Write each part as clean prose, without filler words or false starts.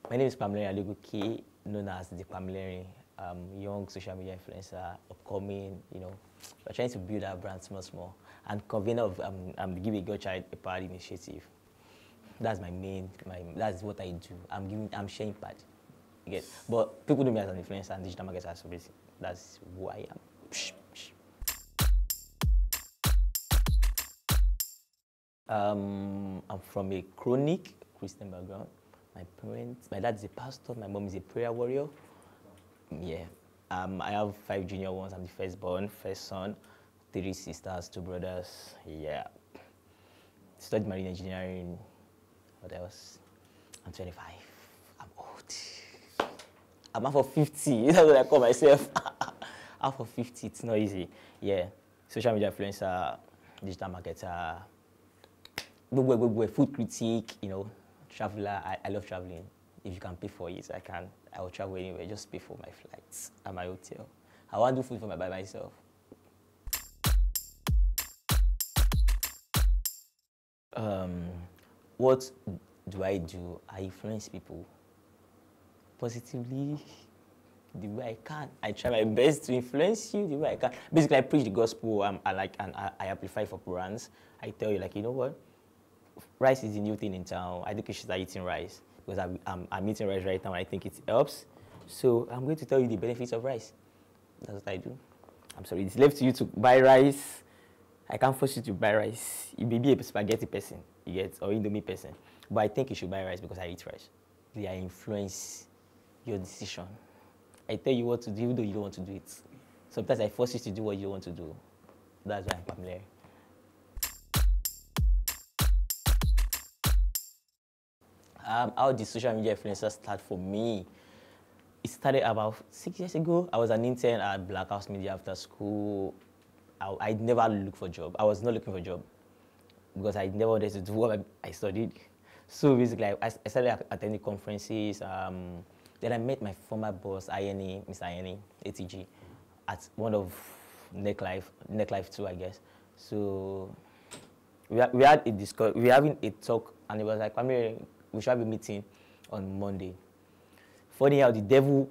My name is Pamilerin, known as the Pamilerin, young social media influencer, upcoming. We're trying to build our brand small, and convener of the Give a Girl Child a Pad initiative. That's that's what I do. I'm sharing pad. You get, but people know me as an influencer and digital marketer, so basically, that's who I am. I'm from a chronic Christian background. My dad is a pastor, my mom is a prayer warrior. Yeah. I have 5 junior ones. I'm the firstborn, first son, 3 sisters, 2 brothers. Yeah. Studied marine engineering. What else? I'm 25. I'm old. I'm half of 50. That's what I call myself. Half of 50. It's not easy. Yeah. Social media influencer, digital marketer, food critic, traveler. I love traveling. If you can pay for it, I will travel anywhere. Just pay for my flights and my hotel. I want to do food by myself. What do? I influence people positively the way I can. I try my best to influence you the way I can. Basically, I preach the gospel and I amplify for brands. I tell you, you know what? Rice is the new thing in town. I think you should start eating rice because I'm eating rice right now. I think it helps. So I'm going to tell you the benefits of rice. That's what I do. I'm sorry, it's left to you to buy rice. I can't force you to buy rice. You may be a spaghetti person, you get, or Indomie person. But I think you should buy rice because I eat rice. I influence your decision. I tell you what to do even though you don't want to do it. Sometimes I force you to do what you don't want to do. That's why I'm Pamilerin. How did social media influencers start for me? It started about 6 years ago. I was an intern at Black House Media after school. I never looked for a job. I was not looking for a job because I never wanted to do what I studied. So basically, I started attending conferences. Then I met my former boss, INE, Mr. INE, ATG, at one of Necklife 2, I guess. So we had a discussion. We were having a talk, and it was like, we should have a meeting on Monday. Funny how the devil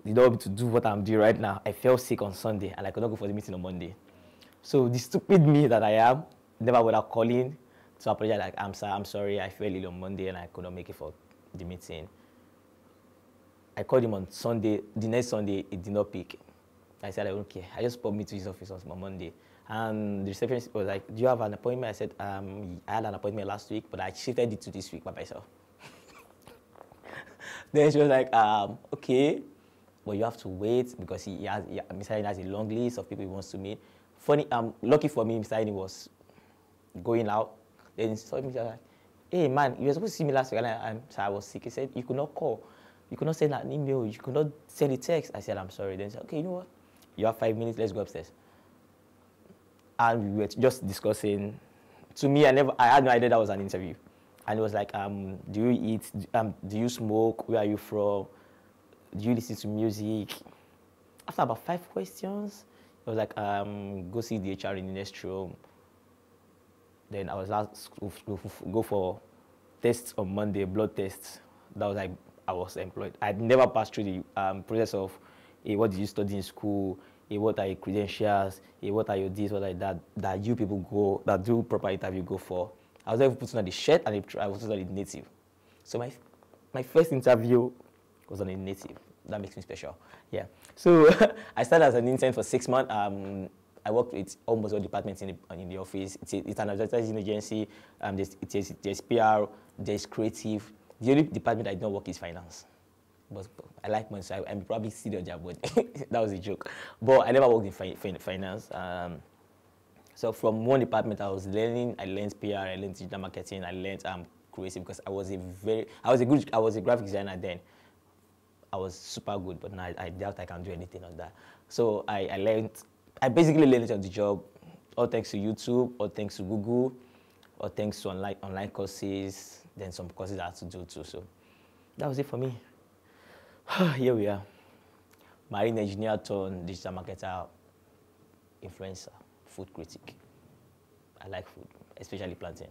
did not want me to do what I'm doing right now. I fell sick on Sunday, and I could not go for the meeting on Monday. So the stupid me that I am, never without calling to apologize, like, I'm sorry, I fell ill on Monday and I could not make it for the meeting. I called him on Sunday. The next Sunday, it did not pick. I said, I don't care. I just popped me to his office on Monday. And the receptionist was like, do you have an appointment? I said, I had an appointment last week, but I shifted it to this week by myself. Then she was like, okay, but you have to wait because Mr. Aini has a long list of people he wants to meet. Funny, lucky for me, Mr. Aini was going out. Then he saw me, like, hey man, you were supposed to see me last week, and so I was sick. He said, you could not call, you could not send an email, you could not send a text. I said, I'm sorry. Then he said, okay, you know what? You have 5 minutes, let's go upstairs. And we were just discussing. To me, I had no idea that was an interview. And it was like, do you eat? Do you smoke? Where are you from? Do you listen to music? After about 5 questions, it was like, go see the HR in the next room. Then I was asked to go for tests on Monday, blood tests. That was like, I was employed. I'd never passed through the process of, hey, what did you study in school? Hey, what are your credentials? Hey, what are your this, what are that you people that do proper interview go for? I was able to put on the shirt and I was on the native. So my first interview was on a native. That makes me special. Yeah. So I started as an intern for 6 months. I worked with almost all departments in the office. It's an advertising agency. There's PR, there's creative. The only department I don't work is finance. But I like money, so I'm probably still on job, but that was a joke. But I never worked in finance. So from one department, I learned PR, I learned digital marketing, I learned creative because I was a graphic designer then. I was super good, but now I doubt I can do anything on that. So I basically learned it on the job, all thanks to YouTube, all thanks to Google, all thanks to online courses, then some courses I had to do too. So that was it for me. Here we are. Marine engineer turned digital marketer, influencer, food critic. I like food, especially plantain.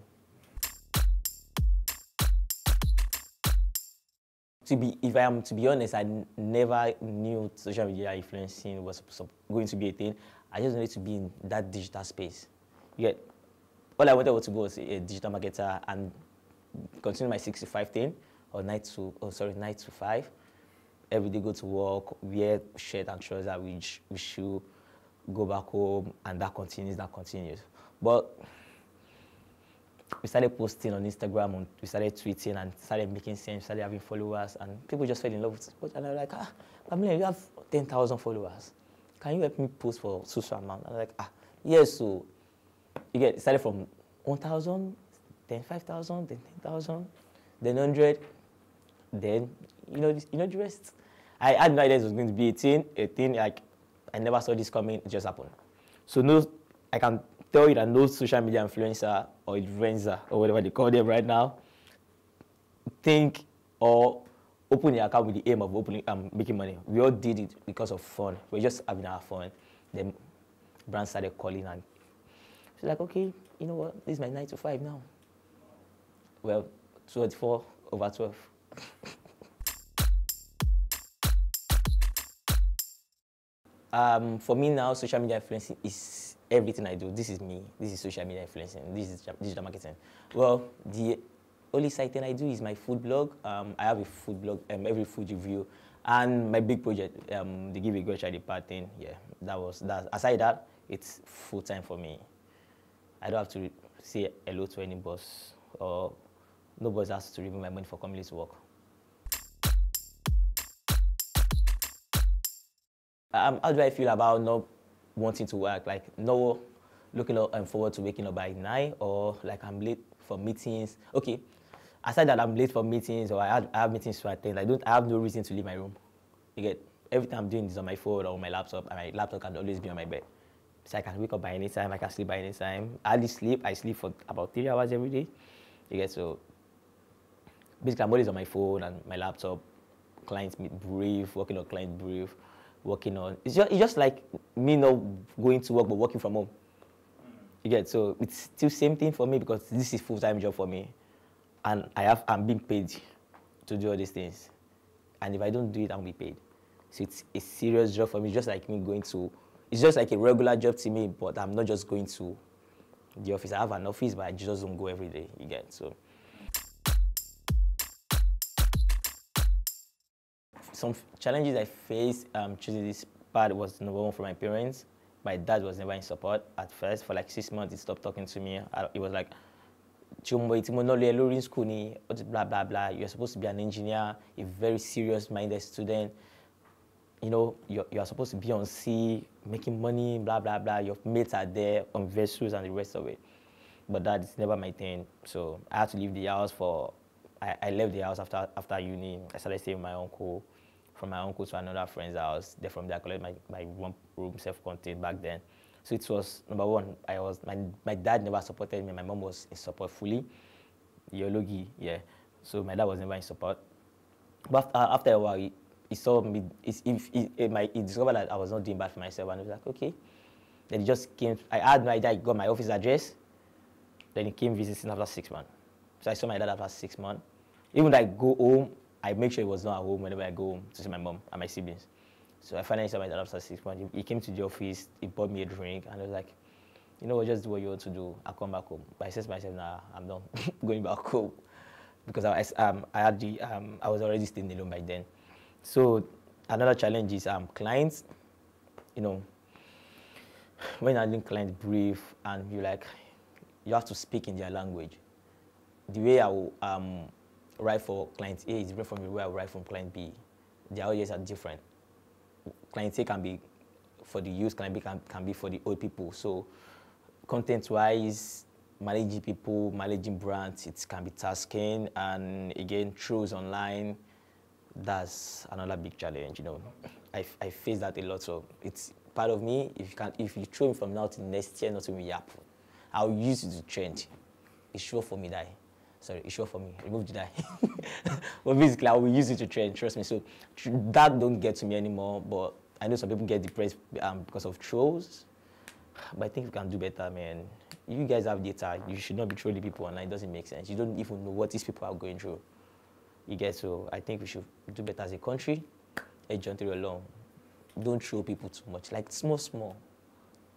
if I am to be honest, I never knew social media influencing was going to be a thing. I just wanted to be in that digital space. Yeah, all I wanted to go was a digital marketer and continue my 6 to 5 thing, or 9 to 5. Every day go to work, wear shirt and trousers, we should go back home, and that continues. But we started posting on Instagram, and we started tweeting, and started making sense, started having followers, and people just fell in love with it. And I was like, Pamilerin, you have 10,000 followers. Can you help me post for social amount? And I'm like, yes. So it started from 1,000, then 5,000, then 10,000, then 100, then the rest. I had no idea it was going to be a thing. Like, I never saw this coming. It just happened. So I can tell you that no social media influencer or influencer or whatever they call them right now think or open the account with the aim of making money. We all did it because of fun. We're just having our fun. Then brands started calling, and it's like, okay, you know what? This is my 9 to 5 now. Well, 24/12. For me now, social media influencing is everything I do. This is me. This is social media influencing. This is digital marketing. Well, the only side thing I do is my food blog. I have a food blog, every food review, and my big project, the Give a Girl Child a Part thing. Yeah, that. Aside that, it's full time for me. I don't have to say hello to any boss, or no boss has to remove my money for coming to work. How do I feel about not wanting to work? Like, no, looking forward to waking up by 9, or like I'm late for meetings. Okay, aside that I'm late for meetings, or I have meetings to attend, I have no reason to leave my room. You get, everything I'm doing is on my phone or on my laptop, and my laptop can always be on my bed. So I can wake up by any time, I can sleep by any time. I sleep for about 3 hours every day. You get, so basically I'm always on my phone and my laptop, client brief, working on client brief, it's just like me not going to work but working from home. You get, so it's still same thing for me, because this is full-time job for me, and I'm being paid to do all these things, and if I don't do it, I won't be paid. So it's a serious job for me. Just like me it's just like a regular job to me, but I'm not just going to the office. I have an office, but I just don't go every day. You get, so some challenges I faced choosing this path was, number one, from my parents. My dad was never in support at first. For like 6 months, he stopped talking to me. It was like, in school, blah, blah, blah. You're supposed to be an engineer, a very serious-minded student. You know, you're supposed to be on sea, making money, blah, blah, blah. Your mates are there on vessels and the rest of it. But that's never my thing. So I had to leave the house I left the house after uni. I started staying with my uncle. From my uncle to another friend's house. Then from there, I collected my one-room self-contained back then. So it was, number one, my dad never supported me. My mom was in support fully. Ideology, yeah. So my dad was never in support. But after a while, he saw me. He discovered that I was not doing bad for myself, and he was like, okay. Then he just came. I had no idea. He got my office address. Then he came visiting after 6 months. So I saw my dad after 6 months. Even though I go home, I make sure he was not at home whenever I go home to see my mom and my siblings. So I finally saw my dad after 6 months. He came to the office, he bought me a drink, and I was like, you know what, just do what you want to do. I'll come back home. But I said to myself, nah, I'm not going back home, because I was already staying alone by then. So another challenge is clients. You know, when I did client brief, and you have to speak in their language. The way I will write for client A is different from the way I write from client B. Their audiences are different. Client A can be for the youth, client B can be for the old people. So content-wise, managing people, managing brands, it can be tasking, and again, throws online, that's another big challenge. You know, I face that a lot. So it's part of me. If you throw me from now to next year, nothing will happen. I'll use it to trend. It's sure for me die. Sorry, it's sure for me. Remove the die. But basically, I will use it to trend. Trust me. So that don't get to me anymore. But I know some people get depressed because of trolls. But I think we can do better, man. You guys have data. You should not be trolling people online. It doesn't make sense. You don't even know what these people are going through. You get, so I think we should do better as a country. Along. Don't show people too much, like small.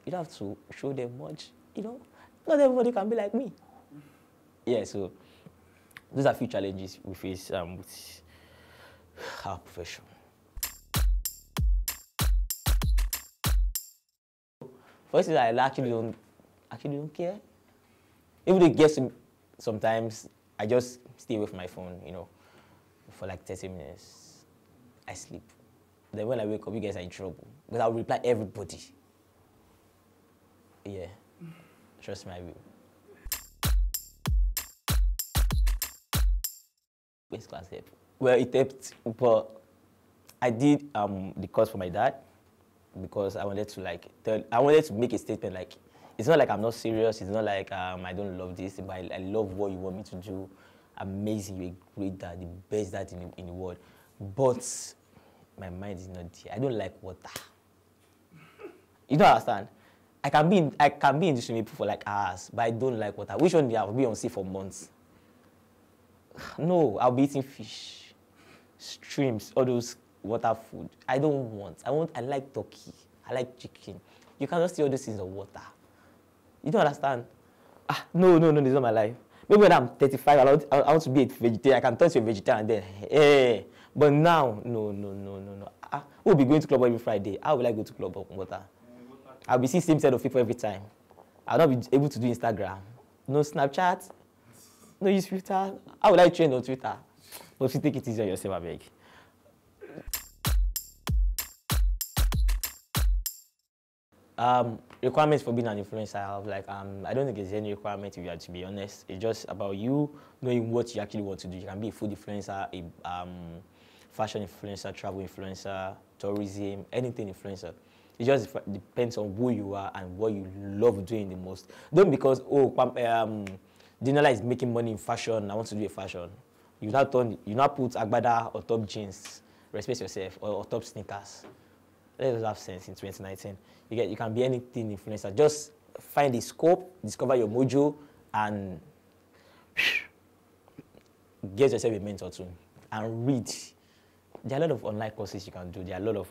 You don't have to show them much, you know. Not everybody can be like me. Yeah, so those are a few challenges we face with our profession. First is I actually don't care. Even though it gets to me, sometimes I just stay away from my phone, you know, for like 30 minutes. I sleep. Then when I wake up, you guys are in trouble. Because I'll reply everybody. Yeah. Trust me, I will. Best class help. Well, it helped, but I did the course for my dad because I wanted to make a statement like, it's not like I'm not serious, it's not like I don't love this, but I love what you want me to do. Amazing, you're a great dad, the best dad in the world. But my mind is not there. I don't like water. You don't understand? I can be in the swimming pool for like hours, but I don't like water. Which one do I will be on sea for months? No, I'll be eating fish, streams, all those water food. I don't want. I like turkey. I like chicken. You cannot see all those things on water. You don't understand? No, this is not my life. Maybe when I'm 35, I want to be a vegetarian. I can turn to a vegetarian then. Hey. But now, no. We'll be going to club every Friday. How will I go to club on water? I'll be seeing the same set of people every time. I'll not be able to do Instagram. No Snapchat. No use Twitter. How will I train on Twitter? But if you take it easy on yourself, I beg. Requirements for being an influencer, I don't think there's any requirement if you are to be honest. It's just about you knowing what you actually want to do. You can be a food influencer, a fashion influencer, travel influencer, tourism, anything influencer. It just depends on who you are and what you love doing the most. Don't because, Dinola is making money in fashion, I want to do a fashion. You now put agbada or top jeans, respect yourself, or top sneakers. Let us have sense in 2019. You can be anything influencer. Just find the scope, discover your mojo, and get yourself a mentor too. And read. There are a lot of online courses you can do. There are a lot of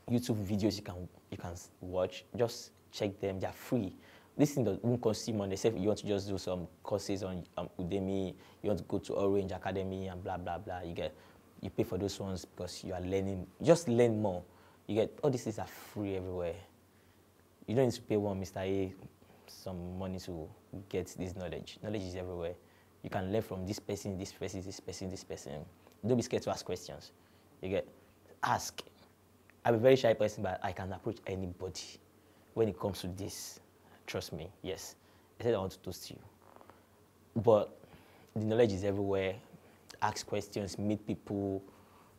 YouTube videos you can watch. Just check them. They are free. This thing won't cost you money. Except you want to just do some courses on Udemy. You want to go to Orange Academy and blah blah blah. You pay for those ones because you are learning. Just learn more. You get all these things are free everywhere. You don't need to pay one Mr. A some money to get this knowledge. Knowledge is everywhere. You can learn from this person, this person, this person, this person. Don't be scared to ask questions. Ask. I'm a very shy person, but I can approach anybody when it comes to this. Trust me, yes. I said I want to toast you. But the knowledge is everywhere. Ask questions, meet people.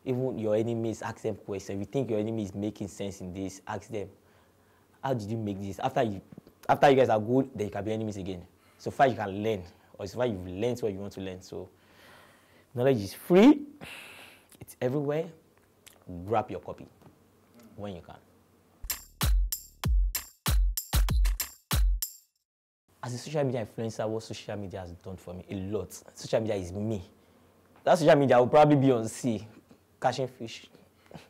Even your enemies, ask them questions. If you think your enemy is making sense in this, ask them, how did you make this? After you guys are good, then you can be enemies again. So far you can learn, or so far you've learned what you want to learn. So knowledge is free. It's everywhere. Grab your copy when you can. As a social media influencer, what social media has done for me? A lot. Social media is me. That social media will probably be on sea, catching fish,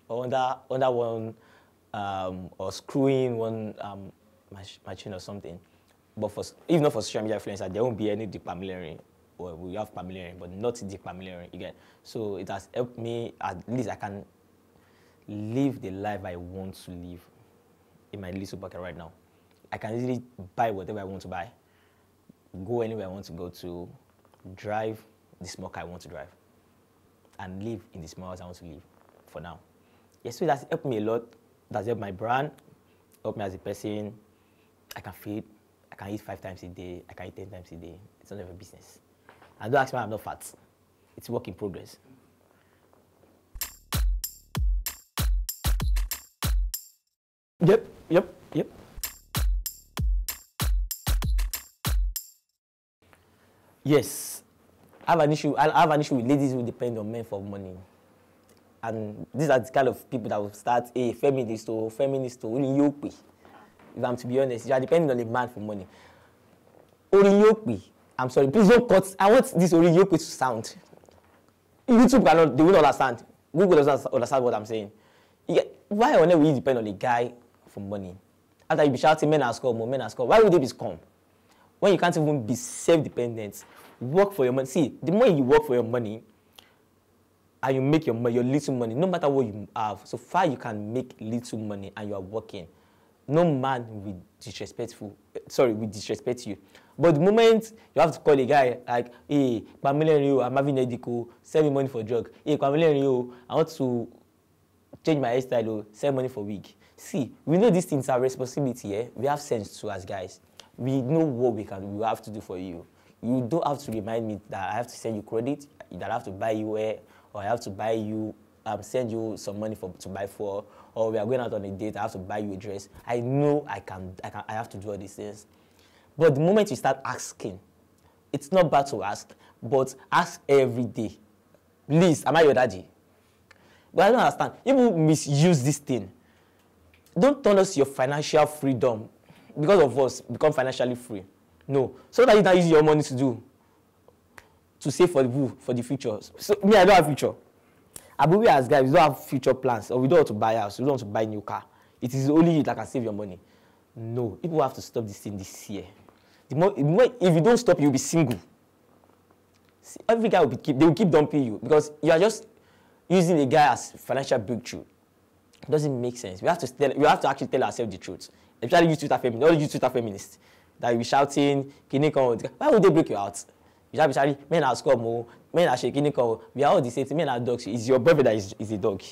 or under one, or screwing one machine or something. But if not for social media influencer, there won't be any Pamilerin. Well, we have Pamilerin, but not Pamilerin again. So it has helped me. At least I can live the life I want to live in my little bucket right now. I can easily buy whatever I want to buy, go anywhere I want to go to, drive the small car I want to drive, and live in the small house I want to live for now. Yes, so that's helped me a lot. That's helped my brand, helped me as a person. I can feed, I can eat 5 times a day, I can eat 10 times a day. It's none of a business. And don't ask me why I'm not fat. It's work in progress. Yep. Yes, I have an issue with ladies who depend on men for money. And these are the kind of people that will start a feminist, only yoke. If I'm to be honest, you are depending on a man for money. Only yoke. I'm sorry, please don't cut. I want this only yoke to sound. YouTube cannot, they won't understand. Google doesn't understand what I'm saying. Why on earth will you depend on a guy for money? After you be shouting, men are scum, men are scum. Why would they be scum? When you can't even be self-dependent, work for your money. See, the more you work for your money, and you make your money, your little money, no matter what you have, so far you can make little money and you are working. No man will disrespect you. But the moment you have to call a guy like, hey, Pamilerin, I'm having a headache, send me money for drug. Hey, Pamilerin, I want to change my hairstyle, send money for wig. See, we know these things are responsibility, eh? We have sense too as guys. We know what we have to do for you. You don't have to remind me that I have to send you credit, that I have to buy you hair, or I have to buy you, send you some money to buy for, or we are going out on a date, I have to buy you a dress. I know I have to do all these things. But the moment you start asking, it's not bad to ask, but ask every day. Please, am I your daddy? But I don't understand. People misuse this thing. Don't turn us your financial freedom because of us become financially free. No. So that you can use your money to save for the future. So me, I don't have future. But we as guys, we don't have future plans, or we don't want to buy a house, we don't want to buy a new car. It is only you that can save your money. No. People have to stop this thing this year. If you don't stop, you'll be single. See, every guy they will keep dumping you because you are just using a guy as financial breakthrough. It doesn't make sense. We have to actually tell ourselves the truth. Especially you Twitter feminists, all you Twitter feminists that will be shouting, why would they break you out? You shall be shouting, men are scum, men are shaking, we are all the same, men are dogs. It's your boyfriend that is a dog.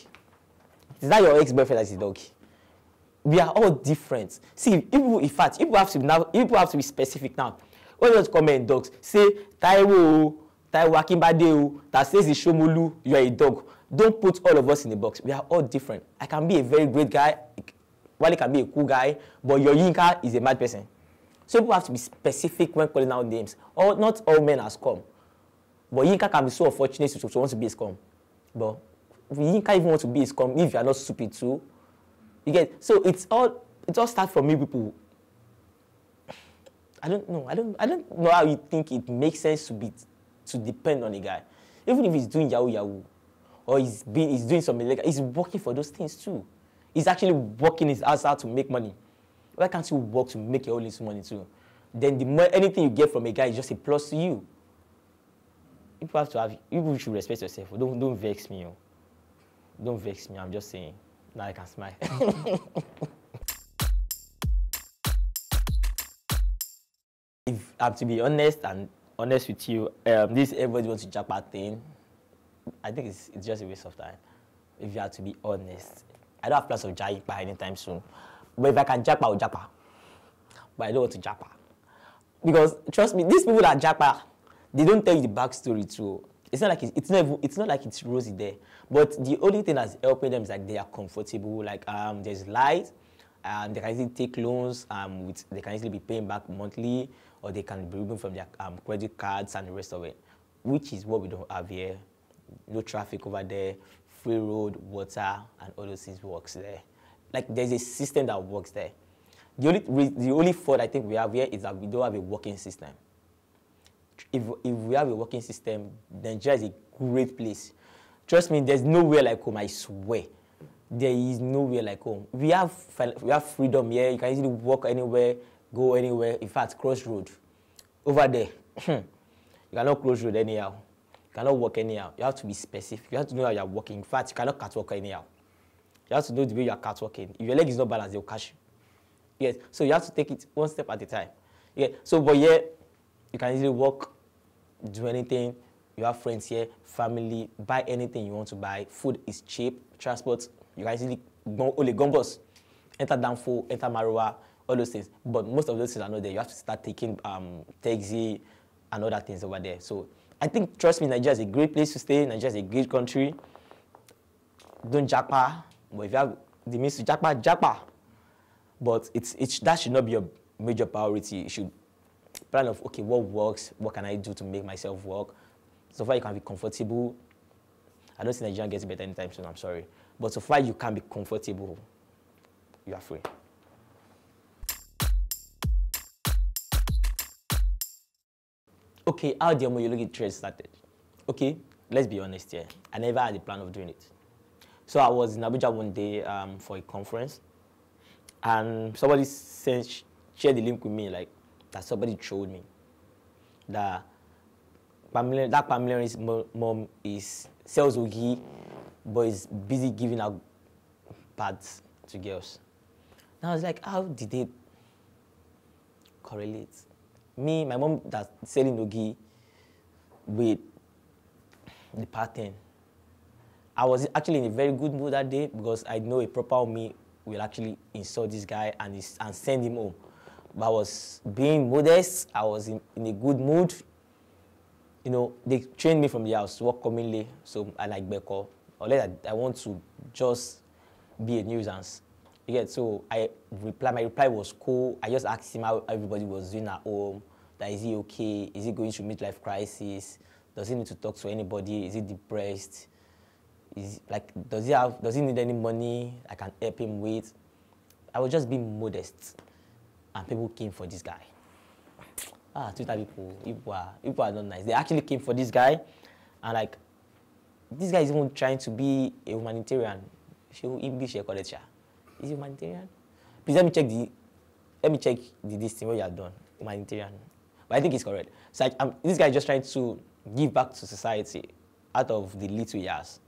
Is that your ex-boyfriend that is a dog? We are all different. See, people have to be specific now. When you comment dogs, say Taiwo Akimbade, that says Ishomolu, you are a dog. Don't put all of us in a box. We are all different. I can be a very great guy, Wale can be a cool guy, but your Yinka is a mad person. So people have to be specific when calling out names. Not all men are scum. But Yinka can be so unfortunate to want to be a scum. But Yinka even want to be a scum if you are not stupid too. You get, so it all starts from you people. I don't know how you think it makes sense to depend on a guy. Even if he's doing yahoo, or he's doing something illegal, he's working for those things too. He's actually working his ass out to make money. Why can't you work to make your own little money too? Then anything you get from a guy is just a plus to you. People should respect yourself. Don't vex me. Don't vex me. I'm just saying. Now I can smile. If I have to be honest with you, this everybody wants to jackpot thing, I think it's just a waste of time. If you have to be honest, I don't have plans of jackpot anytime soon. But if I can jackpot, I'll jackpot. But I don't want to jackpot. Because trust me, these people that jackpot, they don't tell you the backstory too. It's not like it's rosy there. But the only thing that's helping them is like they are comfortable. Like there's light, they can easily take loans. They can easily be paying back monthly, or they can be removed from their credit cards and the rest of it, which is what we don't have here. No traffic over there, free road, water, and all those things works there. Like there's a system that works there. The only fault I think we have here is that we don't have a working system. If we have a working system, Nigeria is a great place. Trust me, there's nowhere like home, I swear. There is nowhere like home. We have freedom here. You can easily walk anywhere, go anywhere. In fact, cross road. Over there, you cannot cross road anyhow. You cannot walk anyhow. You have to be specific. You have to know how you're walking. In fact, you cannot catwalk anyhow. You have to know the way you are catwalking. If your leg is not balanced, they'll catch you. Yes. So you have to take it one step at a time. Yeah. So, but yeah, you can easily walk, do anything. You have friends here, family, buy anything you want to buy. Food is cheap. Transport, you can easily go only Gombos, enter Danfo, enter Marua, all those things. But most of those things are not there. You have to start taking taxi and other things over there. So I think, trust me, Nigeria is a great place to stay. Nigeria is a great country. Don't jackpot. But if you have the means to jackpot, jackpot. But that should not be your major priority. You should plan of, okay, what works? What can I do to make myself work? So far you can be comfortable. I don't think Nigeria gets better anytime soon, I'm sorry. But so far you can be comfortable. You are free. Okay, how do you look at trade started? Okay, let's be honest here. I never had a plan of doing it. So I was in Abuja one day for a conference, and somebody shared the link with me, like that somebody showed me that Pamilerin's mom sells ogi, but is busy giving out pads to girls. And I was like, how did they correlate? Me, my mom that's selling ogi with the pattern. I was actually in a very good mood that day because I know a proper me will actually insult this guy and send him home. But I was being modest. I was in a good mood. You know, they trained me from the house to work commonly, so I like Beko. Unless I want to just be a nuisance. You get, so my reply was cool. I just asked him how everybody was doing at home. That is he okay? Is he going through midlife crisis? Does he need to talk to anybody? Is he depressed? Does he need any money I can help him with? I was just being modest, and people came for this guy. Twitter people are not nice. They actually came for this guy, and like, this guy is even trying to be a humanitarian. Is he humanitarian? Please let me check this thing what you have done. Humanitarian, but I think it's correct. So this guy is just trying to give back to society out of the little he has.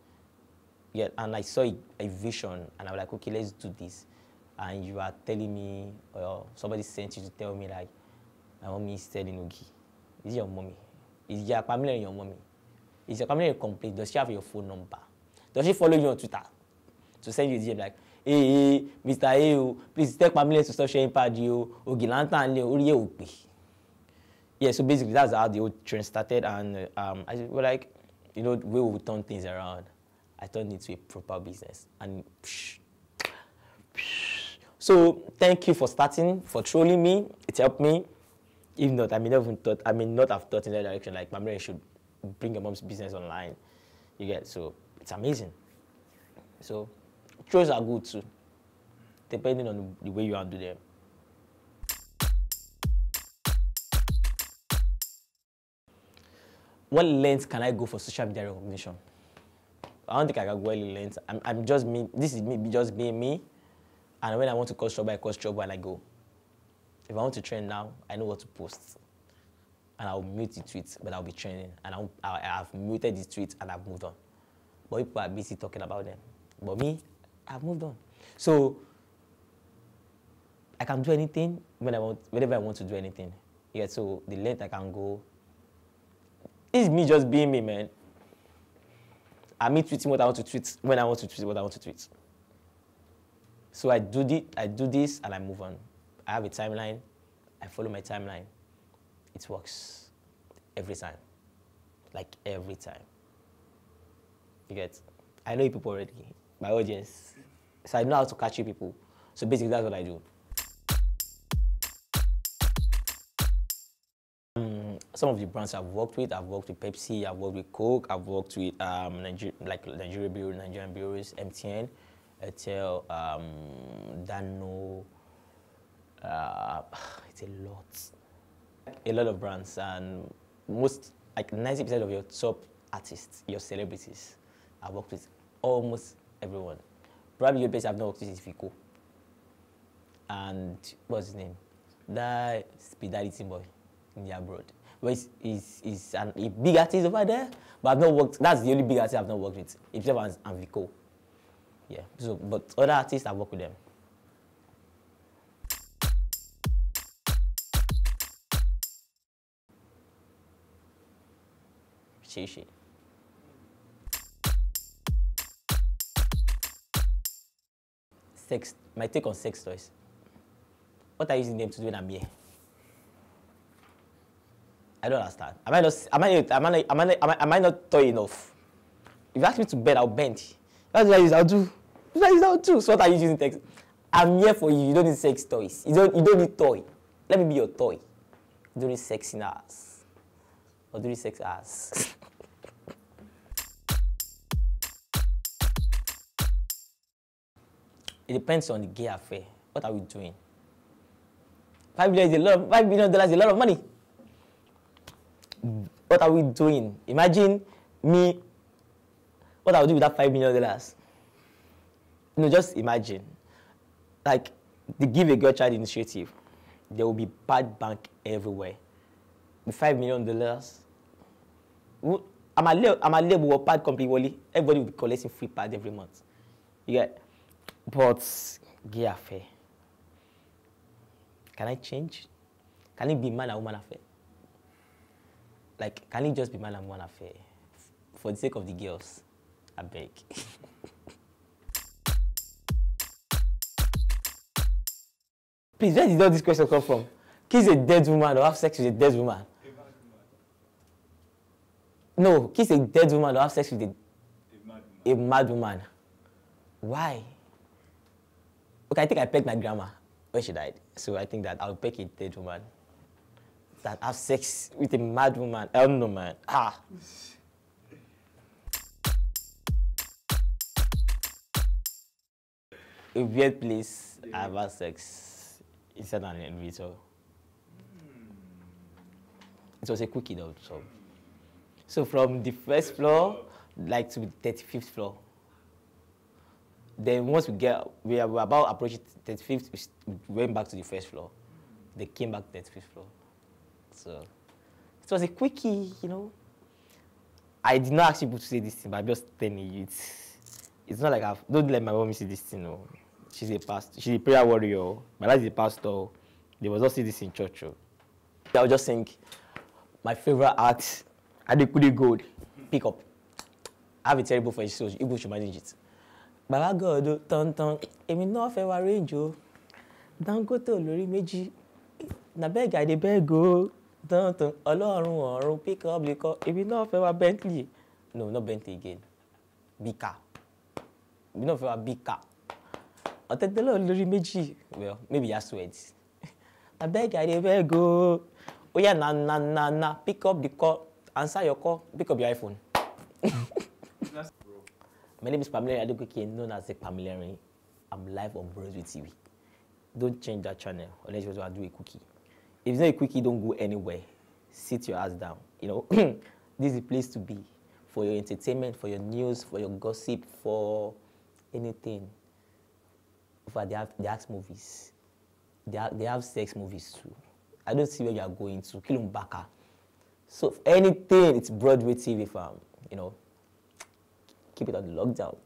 Yeah, and I saw a vision, and I was like, okay, let's do this. And you are telling me, or somebody sent you to tell me, like, my mommy is selling ogi. Is it your mommy? Is your Pamilerin your mommy? Is your Pamilerin complete? Does she have your phone number? Does she follow you on Twitter to send you a DM like, hey, Mr. A, please tell Pamilerin to stop sharing pad you, ogi lantern le, yeah, so basically that's how the old trend started, and I was like, you know, we will turn things around. I turned it into a proper business, and so thank you for trolling me. It helped me. If not, I may not have thought in that direction. Like, Pamilerin should bring your mom's business online. You get, so it's amazing. So trolls are good too, depending on the way you handle them. What length can I go for social media recognition? I don't think I can go any length. I'm just me. This is me just being me. And when I want to cause trouble, I cause trouble and I go. If I want to trend now, I know what to post. And I'll mute the tweets, but I'll be trending. And I have muted the tweets and I've moved on. But people are busy talking about them. But me, I've moved on. So I can do anything whenever I want to do anything. Yeah, so the length I can go. This is me just being me, man. I'm tweeting what I want to tweet when I want to tweet what I want to tweet. So I do this and I move on. I have a timeline. I follow my timeline. It works every time. Like every time. You get? I know you people already, my audience. So I know how to catch you people. So basically that's what I do. Some of the brands I've worked with Pepsi, I've worked with Coke, I've worked with Nigerian bureaus, MTN, Airtel, Dano. It's a lot of brands, and most, like 90% of your top artists, your celebrities, I've worked with almost everyone. Probably your best I've not worked with is Fico. And what's his name? That Speedality boy in the abroad. Well, he's a big artist over there, but I've not worked. That's the only big artist I've not worked with. Himself and Vico. Yeah. So, but other artists I've worked with them. She. Sex. My take on sex toys. What are you using them to do when I'm here? I don't understand. Am I not toy enough? If you ask me to bend, I'll bend. That's what I'll do. I'll do. So what are you using sex? I'm here for you. You don't need sex toys. You don't need toy. Let me be your toy. You don't need sex in ass. Or do you need sex ass? It depends on the gay affair. What are we doing? $5 million is a lot of money. What are we doing? Imagine me what I would do with that $5 million. Just imagine, like the Give a Girl Child initiative, there will be bad bank everywhere. With $5 million, I'm a label or pad company, Wally. Everybody will be collecting free pad every month. Yeah, but gay affair. Can I change? Can it be man and woman affair? Like, can it just be man and woman affair? For the sake of the girls, I beg. Please, where did all this question come from? Kiss a dead woman or have sex with a dead woman? No, kiss a dead woman or have sex with a mad woman. Why? Okay, I think I pegged my grandma when she died. So I think that I'll peg a dead woman that have sex with a mad woman. I don't know, man. A weird place I have had sex inside an elevator. It was a quickie though, so from the first floor, like to the 35th floor. Then once we were about approaching 35th, we went back to the first floor. They came back to the 35th floor. So it was a quickie, I did not ask people to say this thing, but I'm just telling you, it's not like don't let my mom see this thing. No. She's a pastor. She's a prayer warrior. My dad is a pastor. They was not see this in church. I was just saying, my favorite act, Adekudi Gold, pick up. I have a terrible voice, so you should manage it. Baba God, ton, èmi náà fẹ́ wá range o. Dangote olórí méjì. Na beg I dey beg o. Ton, Ọlọ́run ọ̀run, pick up the call. Èmi náà fẹ́ wá Bentley. No, not Bentley again. Big car. Èmi náà fẹ́ wá big car. Ọ̀tẹ̀tẹ̀lẹ̀ olórí méjì. Well, maybe that's words. Na beg I dey beg o. Oh yeah, na, pick up the call. Answer your call. Pick up your iPhone. My name is Pamilerin, known as the Pamilerin. I'm live on Broadway TV. Don't change that channel unless you want to do a quickie. If it's not a quickie, don't go anywhere. Sit your ass down. This is the place to be for your entertainment, for your news, for your gossip, for anything. For they have movies. They have sex movies too. I don't see where you are going to. Kilumbaka. So if anything, it's Broadway TV, fam. Keep it on lockdown.